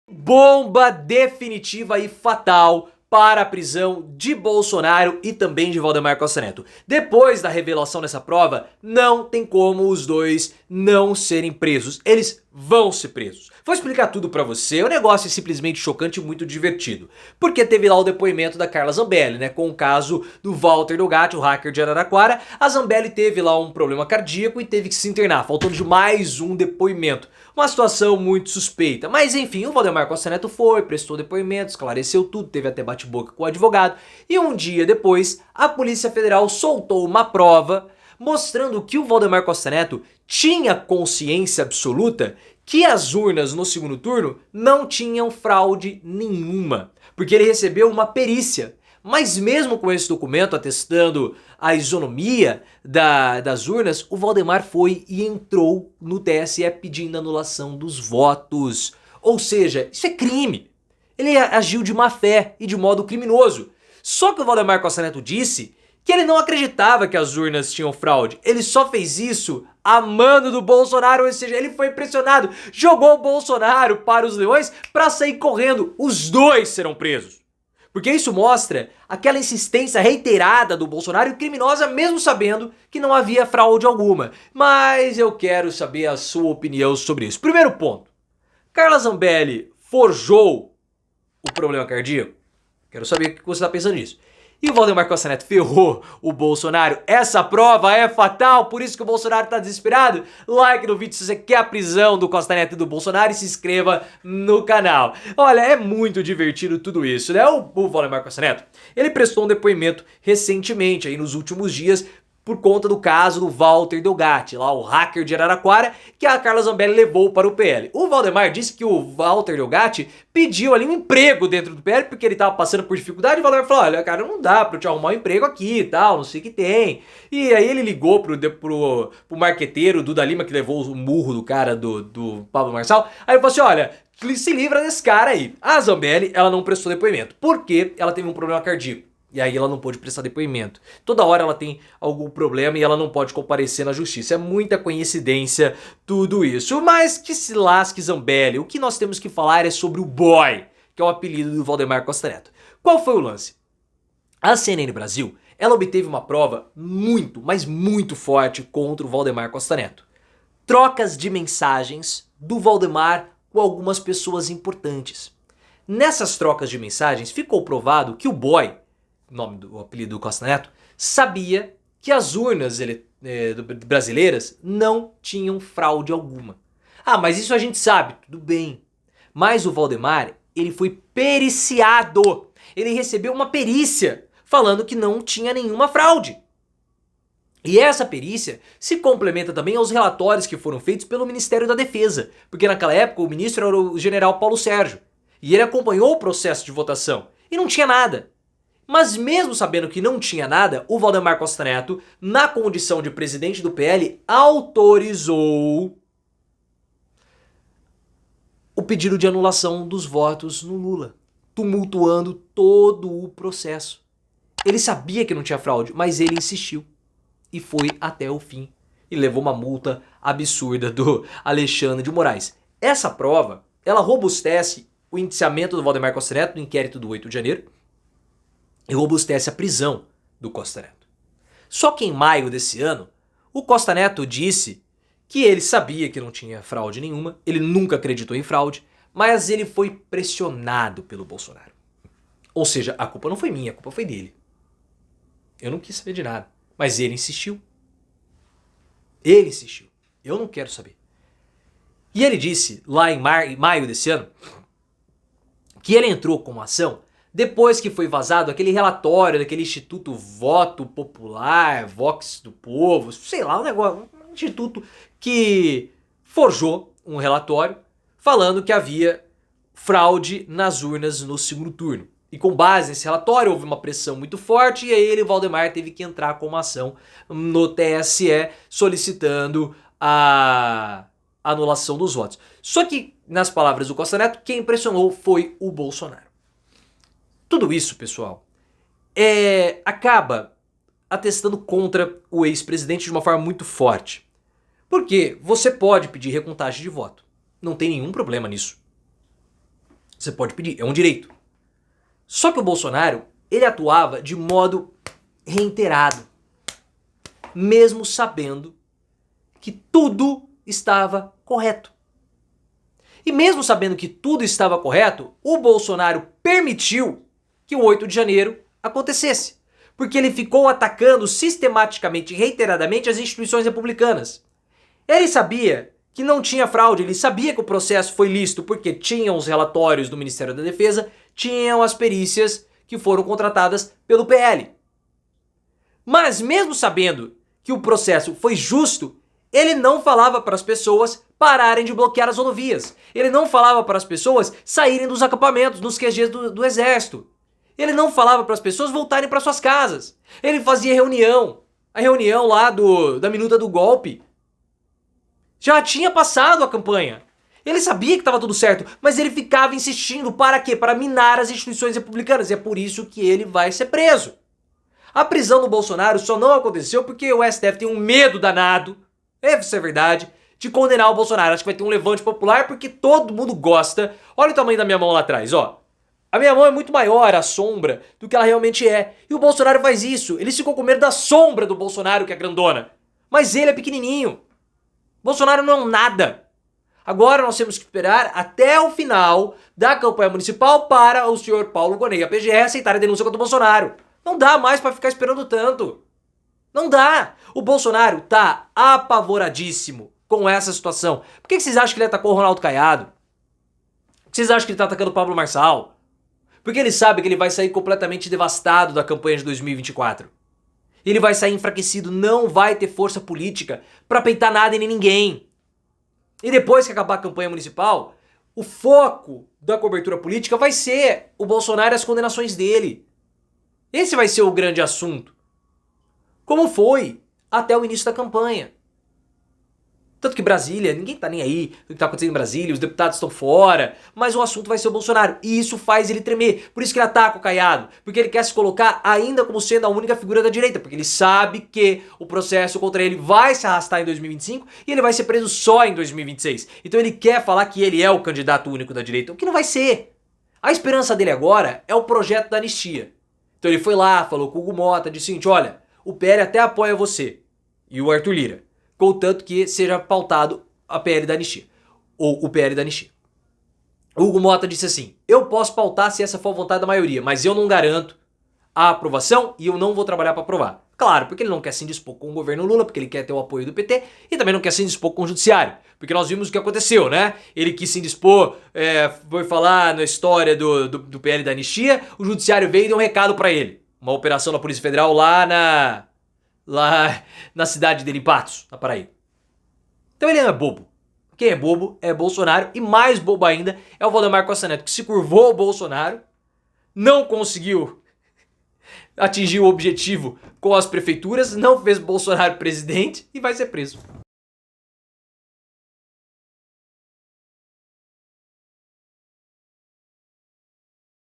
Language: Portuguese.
Bomba definitiva e fatal para a prisão de Bolsonaro e também de Valdemar Costa Neto. Depois da revelação dessa prova, não tem como os dois não serem presos. Eles vão ser presos. Vou explicar tudo pra você. O negócio é simplesmente chocante e muito divertido. Porque teve lá o depoimento da Carla Zambelli, né? Com o caso do Walter Delgatti, o hacker de Araraquara. A Zambelli teve lá um problema cardíaco e teve que se internar, faltando de mais um depoimento. Uma situação muito suspeita. Mas enfim, o Valdemar Costa Neto foi, prestou depoimento, esclareceu tudo, teve até bate-boca com o advogado. E um dia depois, a Polícia Federal soltou uma prova mostrando que o Valdemar Costa Neto tinha consciência absoluta que as urnas no segundo turno não tinham fraude nenhuma, porque ele recebeu uma perícia. Mas mesmo com esse documento atestando a isonomia das urnas, o Valdemar foi e entrou no TSE pedindo anulação dos votos. Ou seja, isso é crime. Ele agiu de má fé e de modo criminoso. Só que o Valdemar Costa Neto disse que ele não acreditava que as urnas tinham fraude. Ele só fez isso a mando do Bolsonaro, ou seja, ele foi pressionado, jogou o Bolsonaro para os leões para sair correndo. Os dois serão presos. Porque isso mostra aquela insistência reiterada do Bolsonaro e criminosa mesmo sabendo que não havia fraude alguma. Mas eu quero saber a sua opinião sobre isso. Primeiro ponto, Carla Zambelli forjou o problema cardíaco? Quero saber o que você está pensando nisso. E o Valdemar Costa Neto ferrou o Bolsonaro? Essa prova é fatal, por isso que o Bolsonaro tá desesperado? Like no vídeo se você quer a prisão do Costa Neto e do Bolsonaro e se inscreva no canal. Olha, é muito divertido tudo isso, né? O Valdemar Costa Neto, ele prestou um depoimento recentemente, aí nos últimos dias, por conta do caso do Walter Delgatti, lá o hacker de Araraquara, que a Carla Zambelli levou para o PL. O Valdemar disse que o Walter Delgatti pediu ali um emprego dentro do PL porque ele estava passando por dificuldade. E o Valdemar falou, olha cara, não dá para eu te arrumar um emprego aqui e tal, não sei o que tem. E aí ele ligou pro marqueteiro Duda Lima, que levou o murro do cara do Pablo Marçal. Aí ele falou assim, olha, se livra desse cara aí. A Zambelli, ela não prestou depoimento, porque ela teve um problema cardíaco. E aí ela não pôde prestar depoimento. Toda hora ela tem algum problema e ela não pode comparecer na justiça. É muita coincidência tudo isso. Mas que se lasque Zambelli. O que nós temos que falar é sobre o boy, que é o apelido do Valdemar Costa Neto. Qual foi o lance? A CNN Brasil, ela obteve uma prova muito, mas muito forte contra o Valdemar Costa Neto. Trocas de mensagens do Valdemar com algumas pessoas importantes. Nessas trocas de mensagens ficou provado que o boy, nome do apelido do Costa Neto, sabia que as urnas brasileiras não tinham fraude alguma. Ah, mas isso a gente sabe, tudo bem. Mas o Valdemar, ele foi periciado. Ele recebeu uma perícia falando que não tinha nenhuma fraude. E essa perícia se complementa também aos relatórios que foram feitos pelo Ministério da Defesa, porque naquela época o ministro era o general Paulo Sérgio, e ele acompanhou o processo de votação, e não tinha nada. Mas mesmo sabendo que não tinha nada, o Valdemar Costa Neto, na condição de presidente do PL, autorizou o pedido de anulação dos votos no Lula, tumultuando todo o processo. Ele sabia que não tinha fraude, mas ele insistiu e foi até o fim e levou uma multa absurda do Alexandre de Moraes. Essa prova, ela robustece o indiciamento do Valdemar Costa Neto no inquérito do 8 de janeiro, e robustece a prisão do Costa Neto. Só que em maio desse ano, o Costa Neto disse que ele sabia que não tinha fraude nenhuma, ele nunca acreditou em fraude, mas ele foi pressionado pelo Bolsonaro. Ou seja, a culpa não foi minha, a culpa foi dele. Eu não quis saber de nada, mas ele insistiu. Ele insistiu. Eu não quero saber. E ele disse, lá em maio desse ano, que ele entrou com uma ação depois que foi vazado aquele relatório daquele Instituto Voto Popular, Vox do Povo, sei lá, um negócio, um instituto que forjou um relatório falando que havia fraude nas urnas no segundo turno. E com base nesse relatório houve uma pressão muito forte e aí ele, o Valdemar, teve que entrar com uma ação no TSE solicitando a anulação dos votos. Só que, nas palavras do Costa Neto, quem pressionou foi o Bolsonaro. Tudo isso, pessoal, acaba atestando contra o ex-presidente de uma forma muito forte. Porque você pode pedir recontagem de voto. Não tem nenhum problema nisso. Você pode pedir, é um direito. Só que o Bolsonaro, ele atuava de modo reiterado, mesmo sabendo que tudo estava correto. E mesmo sabendo que tudo estava correto, o Bolsonaro permitiu que o 8 de janeiro acontecesse. Porque ele ficou atacando sistematicamente e reiteradamente as instituições republicanas. Ele sabia que não tinha fraude, ele sabia que o processo foi lícito porque tinham os relatórios do Ministério da Defesa, tinham as perícias que foram contratadas pelo PL. Mas mesmo sabendo que o processo foi justo, ele não falava para as pessoas pararem de bloquear as rodovias. Ele não falava para as pessoas saírem dos acampamentos, nos QGs do Exército. Ele não falava para as pessoas voltarem para suas casas. Ele fazia reunião. A reunião lá da minuta do golpe. Já tinha passado a campanha. Ele sabia que estava tudo certo, mas ele ficava insistindo. Para quê? Para minar as instituições republicanas. E é por isso que ele vai ser preso. A prisão do Bolsonaro só não aconteceu porque o STF tem um medo danado, isso é verdade, de condenar o Bolsonaro. Acho que vai ter um levante popular porque todo mundo gosta. Olha o tamanho da minha mão lá atrás, ó. A minha mão é muito maior, a sombra, do que ela realmente é. E o Bolsonaro faz isso. Ele ficou com medo da sombra do Bolsonaro, que é grandona. Mas ele é pequenininho. Bolsonaro não é um nada. Agora nós temos que esperar até o final da campanha municipal para o senhor Paulo Gonet e a PGR aceitarem a denúncia contra o Bolsonaro. Não dá mais para ficar esperando tanto. Não dá. O Bolsonaro tá apavoradíssimo com essa situação. Por que vocês acham que ele atacou o Ronaldo Caiado? Por que vocês acham que ele tá atacando o Pablo Marçal? Porque ele sabe que ele vai sair completamente devastado da campanha de 2024. Ele vai sair enfraquecido, não vai ter força política pra peitar nada e nem ninguém. E depois que acabar a campanha municipal, o foco da cobertura política vai ser o Bolsonaro e as condenações dele. Esse vai ser o grande assunto. Como foi até o início da campanha. Tanto que Brasília, ninguém tá nem aí do que tá acontecendo em Brasília, os deputados estão fora, mas o assunto vai ser o Bolsonaro. E isso faz ele tremer. Por isso que ele ataca o Caiado. Porque ele quer se colocar ainda como sendo a única figura da direita. Porque ele sabe que o processo contra ele vai se arrastar em 2025 e ele vai ser preso só em 2026. Então ele quer falar que ele é o candidato único da direita, o que não vai ser. A esperança dele agora é o projeto da anistia. Então ele foi lá, falou com o Hugo Mota, disse o seguinte, olha, o PL até apoia você e o Arthur Lira, contanto que seja pautado a PL da anistia, ou o PL da anistia. O Hugo Mota disse assim, eu posso pautar se essa for a vontade da maioria, mas eu não garanto a aprovação e eu não vou trabalhar para aprovar. Claro, porque ele não quer se indispor com o governo Lula, porque ele quer ter o apoio do PT e também não quer se indispor com o judiciário, porque nós vimos o que aconteceu, né? Ele quis se indispor, foi falar na história do PL da anistia, o judiciário veio e deu um recado para ele. Uma operação da Polícia Federal lá na cidade dele, em Patos, na Paraíba. Então ele não é bobo. Quem é bobo é Bolsonaro e mais bobo ainda é o Valdemar Costa Neto, que se curvou ao Bolsonaro, não conseguiu atingir o objetivo com as prefeituras, não fez Bolsonaro presidente e vai ser preso.